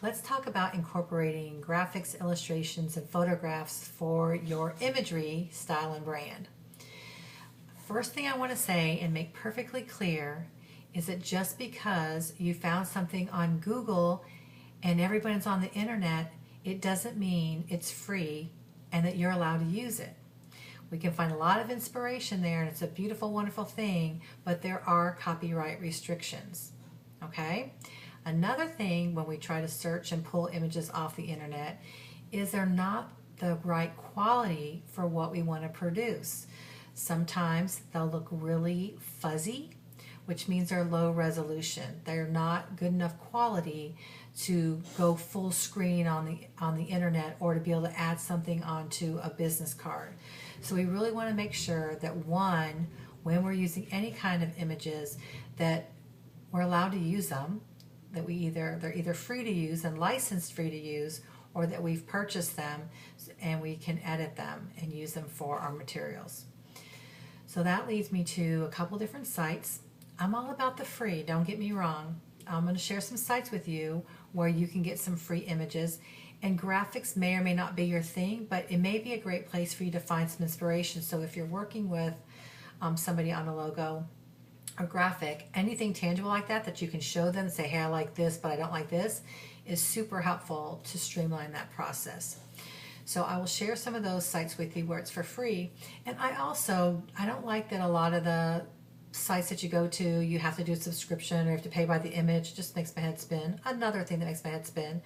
Let's talk about incorporating graphics, illustrations, and photographs for your imagery, style, and brand. First thing I want to say and make perfectly clear is that just because you found something on Google and everybody's on the internet, it doesn't mean it's free and that you're allowed to use it. We can find a lot of inspiration there and it's a beautiful, wonderful thing, but there are copyright restrictions. Okay? Another thing when we try to search and pull images off the internet is they're not the right quality for what we want to produce. Sometimes they'll look really fuzzy, which means they're low resolution. They're not good enough quality to go full screen on the internet or to be able to add something onto a business card. So we really want to make sure that one, when we're using any kind of images, that we're allowed to use them, that they're either free to use and licensed free to use, or that we've purchased them and we can edit them and use them for our materials. So that leads me to a couple different sites. I'm all about the free, don't get me wrong. I'm going to share some sites with you where you can get some free images, and graphics may or may not be your thing, but it may be a great place for you to find some inspiration. So if you're working with somebody on a logo or graphic, anything tangible like that you can show them and say, hey, I like this, but I don't like this, is super helpful to streamline that process. So I will share some of those sites with you where it's for free. And I don't like that a lot of the sites that you go to, you have to do a subscription or you have to pay by the image. It just makes my head spin. Another thing that makes my head spin.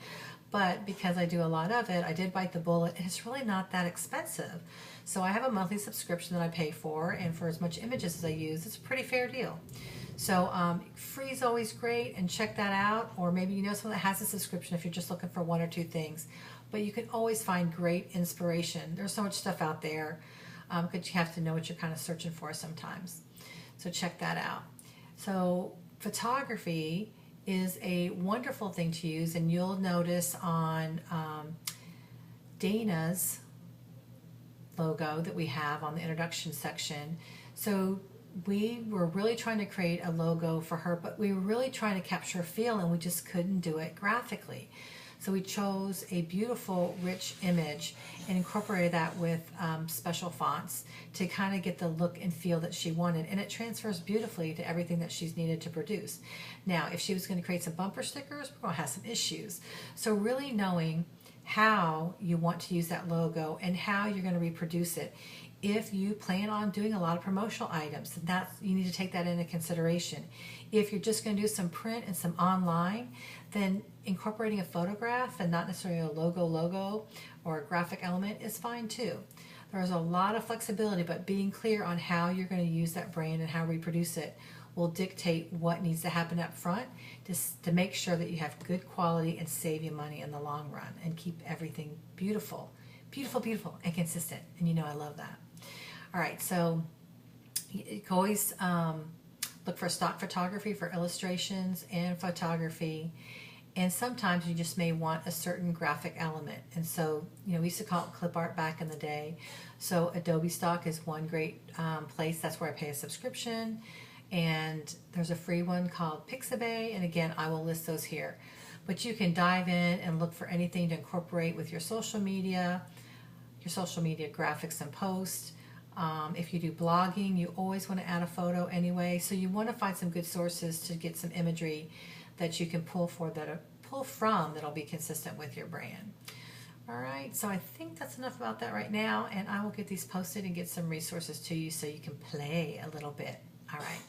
But because I do a lot of it, I did bite the bullet, and it's really not that expensive. So I have a monthly subscription that I pay for, and for as much images as I use, it's a pretty fair deal. So free is always great, and check that out. Or maybe you know someone that has a subscription if you're just looking for one or two things. But you can always find great inspiration. There's so much stuff out there, but you have to know what you're kind of searching for sometimes. So check that out. So photography is a wonderful thing to use, and you'll notice on Dana's logo that we have on the introduction section. So we were really trying to create a logo for her, but we were really trying to capture a feel, and we just couldn't do it graphically. So we chose a beautiful, rich image and incorporated that with special fonts to kind of get the look and feel that she wanted. And it transfers beautifully to everything that she's needed to produce. Now, if she was going to create some bumper stickers, we're going to have some issues. So really knowing how you want to use that logo and how you're going to reproduce it. If you plan on doing a lot of promotional items, then you need to take that into consideration. If you're just going to do some print and some online, then incorporating a photograph and not necessarily a logo or a graphic element is fine too. There's a lot of flexibility, but being clear on how you're going to use that brand and how to reproduce it will dictate what needs to happen up front to make sure that you have good quality and save you money in the long run and keep everything beautiful, beautiful, beautiful, and consistent. And you know I love that. All right, so you can always look for stock photography for illustrations and photography. And sometimes you just may want a certain graphic element. And so, we used to call it clip art back in the day. So Adobe Stock is one great place. That's where I pay a subscription. And there's a free one called Pixabay. And again, I will list those here. But you can dive in and look for anything to incorporate with your social media graphics and posts. If you do blogging, you always want to add a photo anyway. So you want to find some good sources to get some imagery that you can pull from that'll be consistent with your brand. All right, so I think that's enough about that right now, and I will get these posted and get some resources to you so you can play a little bit. All right.